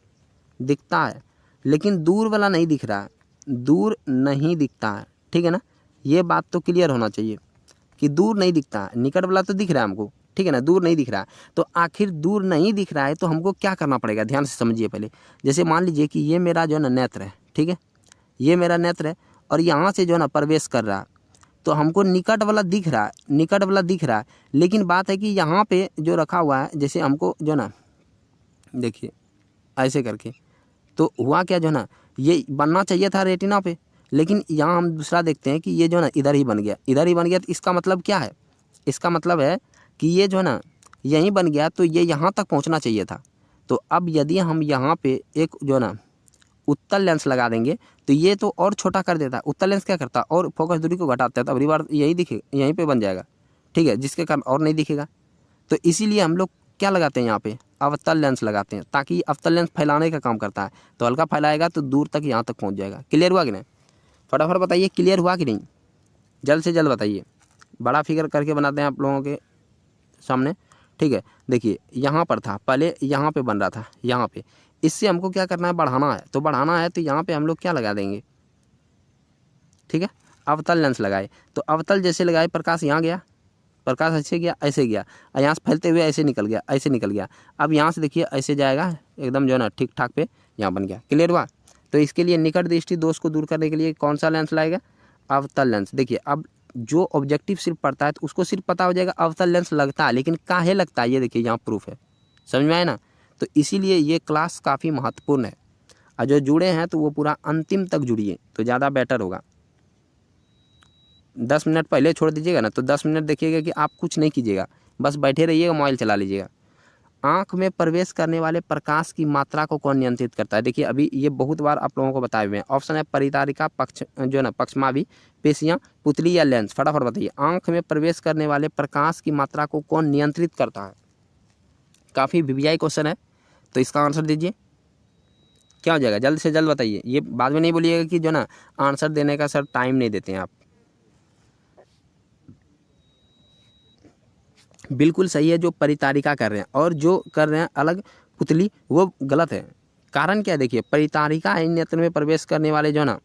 दिखता है, लेकिन दूर वाला नहीं दिख रहा है, दूर नहीं दिखता है, ठीक है ना। ये बात तो क्लियर होना चाहिए कि दूर नहीं दिखता है, निकट वाला तो दिख रहा है हमको, ठीक है ना, दूर नहीं दिख रहा है। तो आखिर दूर नहीं दिख रहा है तो हमको क्या करना पड़ेगा, ध्यान से समझिए पहले। जैसे मान लीजिए कि ये मेरा जो है ना नेत्र है, ठीक है, ये मेरा नेत्र है और यहाँ से जो है ना प्रवेश कर रहा है, तो हमको निकट वाला दिख रहा है, निकट वाला दिख रहा है। लेकिन बात है कि यहाँ पे जो रखा हुआ है, जैसे हमको जो ना देखिए ऐसे करके, तो हुआ क्या जो है ना ये बनना चाहिए था रेटिना पे, लेकिन यहाँ हम दूसरा देखते हैं कि ये जो है ना इधर ही बन गया, इधर ही बन गया। तो इसका मतलब क्या है, इसका मतलब है कि ये जो है ना यहीं बन गया, तो ये यहाँ तक पहुँचना चाहिए था। तो अब यदि हम यहाँ पे एक जो है ना उत्तल लेंस लगा देंगे तो ये तो और छोटा कर देता है। उत्तल लेंस क्या करता है, और फोकस दूरी को घटाता है, तो अगली बार यही दिखे, यहीं पे बन जाएगा, ठीक है, जिसके कारण और नहीं दिखेगा। तो इसीलिए हम लोग क्या लगाते हैं यहाँ पे, अवतल लेंस लगाते हैं, ताकि अवतल लेंस फैलाने का काम करता है। तो हल्का फैलाएगा तो दूर तक यहाँ तक पहुँच जाएगा। क्लियर हुआ कि नहीं, फटाफट बताइए क्लियर हुआ कि नहीं, जल्द से जल्द बताइए। बड़ा फिगर करके बनाते हैं आप लोगों के सामने, ठीक है। देखिए यहाँ पर था पहले, यहाँ पे बन रहा था, यहाँ पे, इससे हमको क्या करना है, बढ़ाना है। तो बढ़ाना है तो यहाँ पे हम लोग क्या लगा देंगे, ठीक है, अवतल लेंस लगाए। तो अवतल जैसे लगाए, प्रकाश यहाँ गया, प्रकाश ऐसे गया, ऐसे गया, और यहाँ से फैलते हुए ऐसे निकल गया, ऐसे निकल गया। अब यहाँ से देखिए ऐसे जाएगा एकदम जो है ना ठीक ठाक पे यहाँ बन गया। क्लियर हुआ। तो इसके लिए निकट दृष्टि दोष को दूर करने के लिए कौन सा लेंस लाएगा, अवतल लेंस। देखिए अब जो ऑब्जेक्टिव सिर्फ पढ़ता है तो उसको सिर्फ पता हो जाएगा अवतल लेंस लगता है, लेकिन काहे लगता है ये देखिए यहाँ प्रूफ है, समझ में आए ना। तो इसीलिए ये क्लास काफ़ी महत्वपूर्ण है, और जो जुड़े हैं तो वो पूरा अंतिम तक जुड़िए तो ज़्यादा बेटर होगा। 10 मिनट पहले छोड़ दीजिएगा ना तो 10 मिनट देखिएगा कि आप कुछ नहीं कीजिएगा, बस बैठे रहिएगा, मोबाइल चला लीजिएगा। आँख में प्रवेश करने वाले प्रकाश की मात्रा को कौन नियंत्रित करता है। देखिए अभी ये बहुत बार आप लोगों को बताए हुए हैं। ऑप्शन है परितारिका, पक्ष जो है ना पक्षमावी, पेशियाँ, पुतली या लेंस। फटाफट बताइए, आँख में प्रवेश करने वाले प्रकाश की मात्रा को कौन नियंत्रित करता है। काफ़ी वीवीआई क्वेश्चन है, तो इसका आंसर दीजिए, क्या हो जाएगा, जल्द से जल्द बताइए। ये बाद में नहीं बोलिएगा कि जो ना आंसर देने का सर टाइम नहीं देते हैं आप। बिल्कुल सही है जो परितारिका कर रहे हैं, और जो कर रहे हैं अलग पुतली, वो गलत है। कारण क्या है, देखिए परितारिका नेत्र में प्रवेश करने वाले जो ना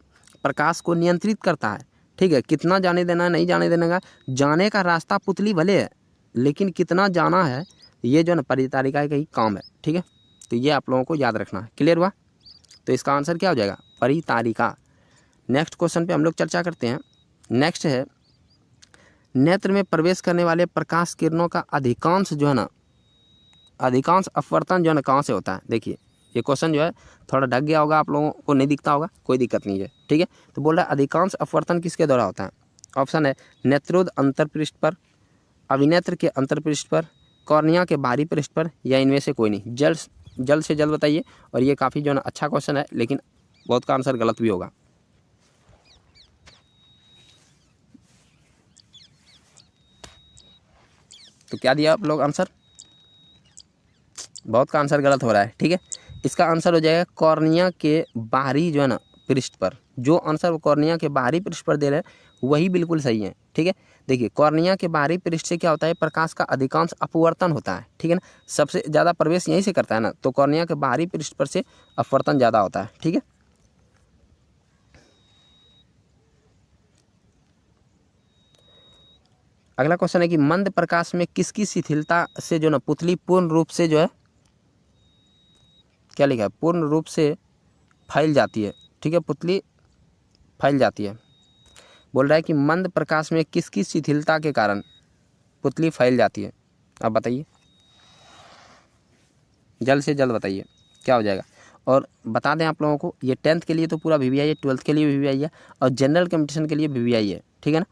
प्रकाश को नियंत्रित करता है, ठीक है। कितना जाने देना है, नहीं जाने देने का, जाने का रास्ता पुतली भले है, लेकिन कितना जाना है ये जो ना परितारिका का ही काम है, ठीक है। तो ये आप लोगों को याद रखना है। क्लियर हुआ। तो इसका आंसर क्या हो जाएगा, परितारिका। नेक्स्ट क्वेश्चन पे हम लोग चर्चा करते हैं। नेक्स्ट है, नेत्र में प्रवेश करने वाले प्रकाश किरणों का अधिकांश जो है ना अधिकांश अपवर्तन जो है ना कहाँ से होता है। देखिए ये क्वेश्चन जो है थोड़ा ढक गया होगा, आप लोगों को नहीं दिखता होगा, कोई दिक्कत नहीं है, ठीक है। तो बोल रहा है अधिकांश अपवर्तन किसके द्वारा होता है। ऑप्शन है नेत्रोद अंतरपृष्ठ पर, अभिनेत्र के अंतरपृष्ठ पर, कॉर्निया के बाहरी पृष्ठ पर, या इनमें से कोई नहीं। जल्द से जल्द बताइए। और ये काफ़ी जो है ना अच्छा क्वेश्चन है, लेकिन बहुत का आंसर गलत भी होगा। तो क्या दिया आप लोग आंसर, बहुत का आंसर गलत हो रहा है, ठीक है। इसका आंसर हो जाएगा कॉर्निया के बाहरी जो है ना पृष्ठ पर। जो आंसर वो कॉर्निया के बाहरी पृष्ठ पर दे रहे हैं वही बिल्कुल सही है, ठीक है। देखिए कॉर्निया के बाहरी पृष्ठ से क्या होता है, प्रकाश का अधिकांश अपवर्तन होता है, ठीक है ना। सबसे ज़्यादा प्रवेश यहीं से करता है ना, तो कॉर्निया के बाहरी पृष्ठ पर से अपवर्तन ज़्यादा होता है, ठीक है। अगला क्वेश्चन है कि मंद प्रकाश में किसकी शिथिलता से जो ना पुतली पूर्ण रूप से जो है, क्या लिखा है, पूर्ण रूप से फैल जाती है, ठीक है। पुतली फैल जाती है। बोल रहा है कि मंद प्रकाश में किसकी शिथिलता के कारण पुतली फैल जाती है। आप बताइए, जल्द से जल्द बताइए क्या हो जाएगा। और बता दें आप लोगों को, ये 10th के लिए तो पूरा VVI है, 12th के लिए VVI है, और जनरल कंपटीशन के लिए VVI है, ठीक है ना।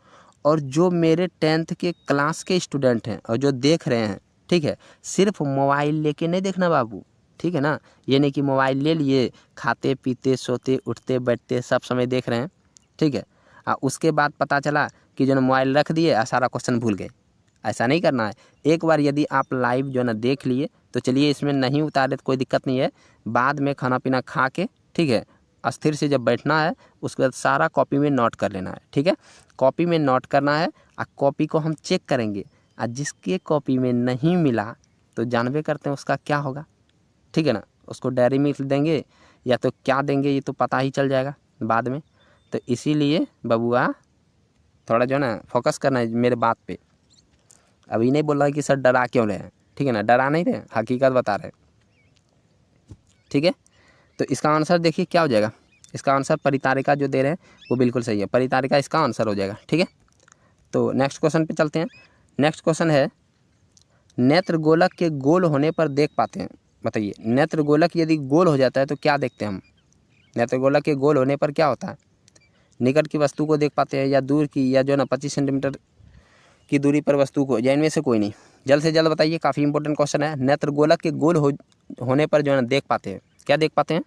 और जो मेरे 10th के क्लास के स्टूडेंट हैं और जो देख रहे हैं, ठीक है, सिर्फ मोबाइल लेके नहीं देखना बाबू, ठीक है ना। ये नहीं कि मोबाइल ले लिए, खाते पीते सोते उठते बैठते सब समय देख रहे हैं, ठीक है। उसके बाद पता चला कि जो ना मोबाइल रख दिए और सारा क्वेश्चन भूल गए। ऐसा नहीं करना है। एक बार यदि आप लाइव जो ना देख लिए तो चलिए, इसमें नहीं उतारे तो कोई दिक्कत नहीं है। बाद में खाना पीना खा के, ठीक है, अस्थिर से जब बैठना है उसके बाद सारा कॉपी में नोट कर लेना है, ठीक है। कॉपी में नोट करना है और कॉपी को हम चेक करेंगे, और जिसके कॉपी में नहीं मिला तो जानबे करते हैं उसका क्या होगा, ठीक है ना। उसको डायरी में लिख देंगे या तो क्या देंगे ये तो पता ही चल जाएगा बाद में। तो इसीलिए बबुआ थोड़ा जो है ना फोकस करना है मेरे बात पे। अभी नहीं बोल रहा है कि सर डरा क्यों रहे हैं, ठीक है ना, डरा नहीं रहे, हकीकत बता रहे, ठीक है। तो इसका आंसर देखिए क्या हो जाएगा। इसका आंसर परितारिका जो दे रहे हैं वो बिल्कुल सही है, परितारिका इसका आंसर हो जाएगा, ठीक है। तो नेक्स्ट क्वेश्चन पे चलते हैं। नेक्स्ट क्वेश्चन है नेत्र गोलक के गोल होने पर देख पाते हैं। बताइए नेत्र गोलक यदि गोल हो जाता है तो क्या देखते हैं हम। नेत्र गोलक के गोल होने पर क्या होता है, निकट की वस्तु को देख पाते हैं, या दूर की, या जो ना 25 सेंटीमीटर की दूरी पर वस्तु को, या इनमें से कोई नहीं। जल्द से जल्द बताइए, काफ़ी इंपॉर्टेंट क्वेश्चन है। नेत्र गोलक के गोल होने पर जो है ना देख पाते हैं, क्या देख पाते हैं,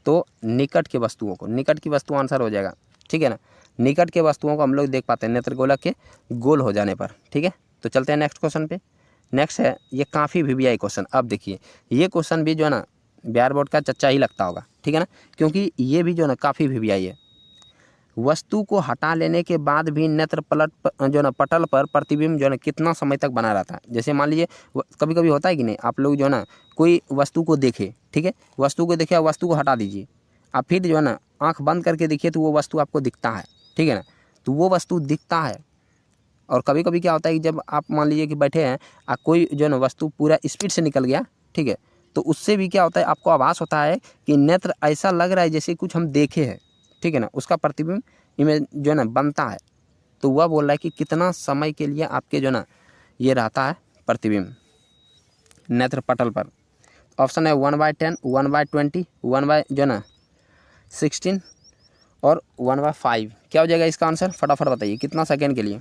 तो निकट के वस्तुओं को, निकट की वस्तु आंसर हो जाएगा, ठीक है ना। निकट के वस्तुओं को हम लोग देख पाते हैं नेत्र गोलक के गोल हो जाने पर, ठीक है। तो चलते हैं नेक्स्ट क्वेश्चन पे। नेक्स्ट है, ये काफ़ी VVI क्वेश्चन। अब देखिए ये क्वेश्चन भी जो है ना बिहार बोर्ड का चच्चा ही लगता होगा, ठीक है ना, क्योंकि ये भी जो है ना काफ़ी VVI है। वस्तु को हटा लेने के बाद भी नेत्र जो ना पटल पर प्रतिबिंब जो है ना कितना समय तक बना रहता है। जैसे मान लीजिए कभी कभी होता है कि नहीं, आप लोग जो है ना कोई वस्तु को देखे, ठीक है, वस्तु को देखे और वस्तु को हटा दीजिए, आप फिर जो है ना आँख बंद करके देखिए तो वो वस्तु आपको दिखता है, ठीक है ना। तो वो वस्तु दिखता है। और कभी कभी क्या होता है कि जब आप मान लीजिए कि बैठे हैं और कोई जो है ना वस्तु पूरा स्पीड से निकल गया, ठीक है, तो उससे भी क्या होता है, आपको आभास होता है कि नेत्र ऐसा लग रहा है जैसे कुछ हम देखे हैं, ठीक है ना, उसका प्रतिबिंब इमेज जो है ना बनता है। तो वह बोल रहा है कि कितना समय के लिए आपके जो ना ये रहता है प्रतिबिंब नेत्र पटल पर। ऑप्शन है 1/10, 1/20, 1 जो ना 16 और 1/5। क्या हो जाएगा इसका आंसर, फटाफट बताइए कितना सेकेंड के लिए।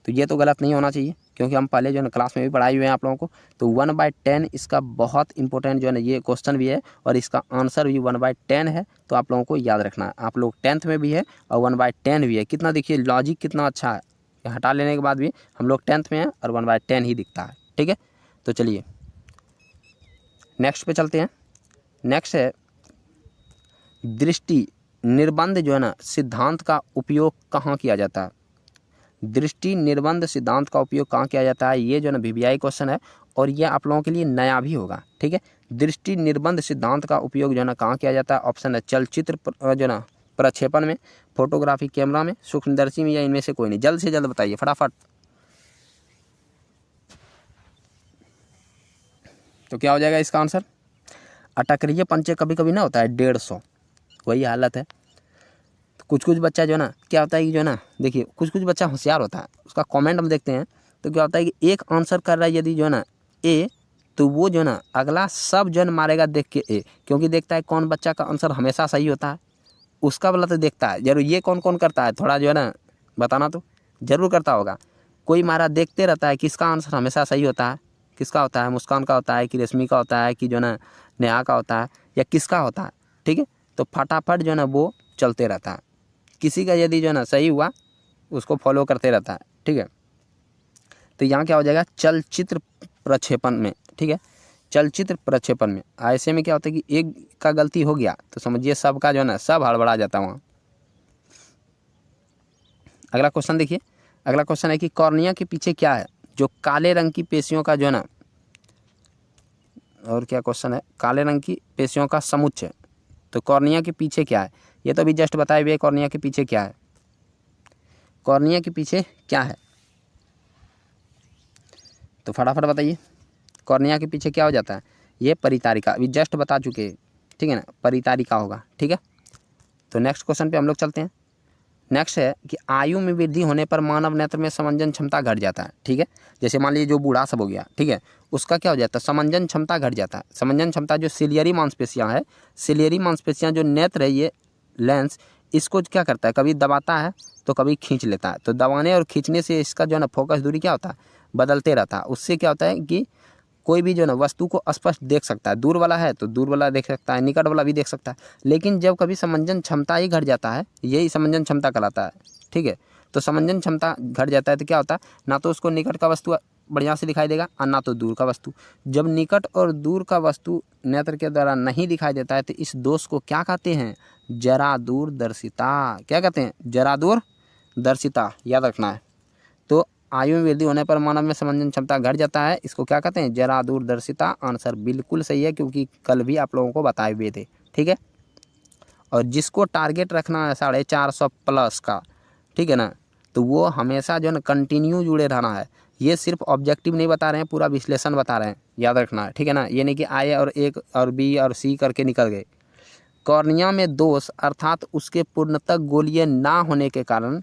तो ये तो गलत नहीं होना चाहिए, क्योंकि हम पहले जो है ना क्लास में भी पढ़ाए हुए हैं आप लोगों को। तो 1/10 इसका बहुत इंपॉर्टेंट जो है ना ये क्वेश्चन भी है, और इसका आंसर भी 1/10 है। तो आप लोगों को याद रखना है, आप लोग 10th में भी है और 1/10 भी है। कितना देखिए लॉजिक कितना अच्छा है, हटा लेने के बाद भी हम लोग 10th में हैं और 1/10 ही दिखता है, ठीक है। तो चलिए नेक्स्ट पे चलते हैं। नेक्स्ट है दृष्टि निर्बंध जो है ना सिद्धांत का उपयोग कहाँ किया जाता है। दृष्टि निर्बंध सिद्धांत का उपयोग कहाँ किया जाता है, ये जो ना VVI क्वेश्चन है, और ये आप लोगों के लिए नया भी होगा, ठीक है। दृष्टि निर्बंध सिद्धांत का उपयोग जो है ना कहाँ किया जाता है। ऑप्शन है चलचित्र जो ना प्रक्षेपण में, फोटोग्राफी कैमरा में, सूक्ष्मदर्शी में, या इनमें से कोई नहीं। जल्द से जल्द बताइए फटाफट। तो क्या हो जाएगा इसका आंसर, अटकरिए पंचे कभी कभी ना होता है 150, वही हालत है। तो कुछ कुछ बच्चा जो है ना क्या होता है कि जो है ना देखिए कुछ कुछ बच्चा होशियार होता है, उसका कमेंट हम देखते हैं तो क्या होता है कि एक आंसर कर रहा है यदि जो है ना ए, तो वो जो है ना अगला सब जो है मारेगा देख के ए, क्योंकि देखता है कौन बच्चा का आंसर हमेशा सही होता है, उसका वाला तो देखता है जरूर। ये कौन कौन करता है थोड़ा जो है ना बताना, तो जरूर करता होगा। कोई मारा देखते रहता है किसका आंसर हमेशा सही होता है, किसका होता है, मुस्कान का होता है कि रेशमी का होता है कि जो है ना नेहा का होता है या किसका होता है, ठीक है। तो फटाफट जो है ना वो चलते रहता है, किसी का यदि जो है ना सही हुआ उसको फॉलो करते रहता है, ठीक है। तो यहाँ क्या हो जाएगा चलचित्र प्रक्षेपण में, ठीक है, चलचित्र प्रक्षेपण में। ऐसे में क्या होता है कि एक का गलती हो गया तो समझिए सबका जो है ना सब हड़बड़ा जाता है वहाँ। अगला क्वेश्चन देखिए, अगला क्वेश्चन है कि कॉर्निया के पीछे क्या है, जो काले रंग की पेशियों का जो है ना, और क्या क्वेश्चन है, काले रंग की पेशियों का समुच्चय। तो कॉर्निया के पीछे क्या है, ये तो अभी जस्ट बताए हुए कॉर्निया के पीछे क्या है, कॉर्निया के पीछे क्या है, तो फटाफट बताइए कॉर्निया के पीछे क्या हो जाता है। ये परितारिका, अभी जस्ट बता चुके हैं, ठीक है ना, परितारिका होगा, ठीक है। तो नेक्स्ट क्वेश्चन पे हम लोग चलते हैं। नेक्स्ट है कि आयु में वृद्धि होने पर मानव नेत्र में समंजन क्षमता घट जाता है, ठीक है। जैसे मान लीजिए जो बूढ़ा सब हो गया, ठीक है, उसका क्या हो जाता है समंजन क्षमता घट जाता है। समंजन क्षमता जो सिलियरी मांसपेशियां है, सिलियरी मांसपेशियां जो नेत्र है ये लेंस, इसको क्या करता है कभी दबाता है तो कभी खींच लेता है। तो दबाने और खींचने से इसका जो है ना फोकस दूरी क्या होता है बदलते रहता है। उससे क्या होता है कि कोई भी जो है ना वस्तु को स्पष्ट देख सकता है, दूर वाला है तो दूर वाला देख सकता है, निकट वाला भी देख सकता है। लेकिन जब कभी समंजन क्षमता ही घट जाता है, यही समंजन क्षमता कहलाता है, ठीक है। तो समंजन क्षमता घट जाता है तो क्या होता है, ना तो उसको निकट का वस्तु बढ़िया से दिखाई देगा और ना तो दूर का वस्तु। जब निकट और दूर का वस्तु नेत्र के द्वारा नहीं दिखाई देता है तो इस दोष को क्या कहते हैं, जरा दूरदर्शिता। क्या कहते हैं, जरा दूरदर्शिता, याद रखना है। तो आयु में वृद्धि होने पर मानव में समंजन क्षमता घट जाता है, इसको क्या कहते हैं, जरा दूरदर्शिता। आंसर बिल्कुल सही है क्योंकि कल भी आप लोगों को बताए हुए थे, ठीक है। और जिसको टारगेट रखना है 450 प्लस का, ठीक है ना, तो वो हमेशा जो है ना कंटिन्यू जुड़े रहना है। ये सिर्फ ऑब्जेक्टिव नहीं बता रहे हैं, पूरा विश्लेषण बता रहे हैं, याद रखना है, ठीक है ना। ये नहीं कि आए और एक और बी और सी करके निकल गए। कॉर्निया में दोष अर्थात उसके पूर्णतः गोलीय ना होने के कारण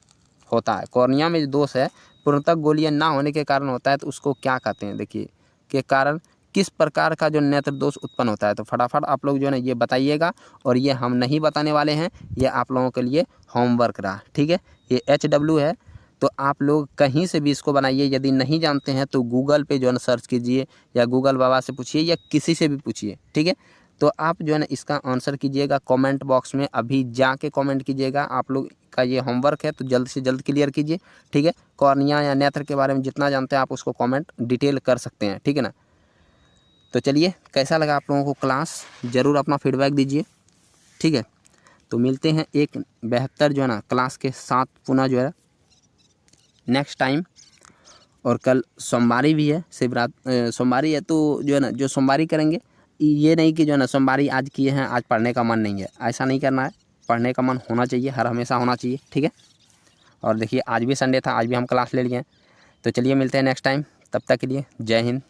होता है। कॉर्निया में जो दोष है पूर्णतः गोलीय ना होने के कारण होता है, तो उसको क्या कहते हैं, देखिए के कारण किस प्रकार का जो नेत्र दोष उत्पन्न होता है। तो फटाफट आप लोग जो है ना ये बताइएगा, और ये हम नहीं बताने वाले हैं, ये आप लोगों के लिए होमवर्क रहा, ठीक है। ये HW है, तो आप लोग कहीं से भी इसको बनाइए। यदि नहीं जानते हैं तो गूगल पे जो है ना सर्च कीजिए, या गूगल बाबा से पूछिए, या किसी से भी पूछिए, ठीक है। तो आप जो है ना इसका आंसर कीजिएगा कमेंट बॉक्स में, अभी जाके कमेंट कीजिएगा। आप लोग का ये होमवर्क है तो जल्द से जल्द क्लियर कीजिए, ठीक है। कॉर्निया या नेत्र के बारे में जितना जानते हैं आप उसको कमेंट डिटेल कर सकते हैं, ठीक है ना। तो चलिए कैसा लगा आप लोगों को क्लास, ज़रूर अपना फीडबैक दीजिए, ठीक है। तो मिलते हैं एक बेहतर जो है ना क्लास के साथ पुनः जो है नेक्स्ट टाइम। और कल सोमवारी भी है, शिवरात्रि सोमवारी है, तो जो है ना जो सोमवारी करेंगे, ये नहीं कि जो है ना सोमवारी आज किए हैं आज पढ़ने का मन नहीं है, ऐसा नहीं करना है। पढ़ने का मन होना चाहिए, हर हमेशा होना चाहिए, ठीक है। और देखिए आज भी संडे था, आज भी हम क्लास ले लिए हैं। तो चलिए मिलते हैं नेक्स्ट टाइम, तब तक के लिए जय हिंद।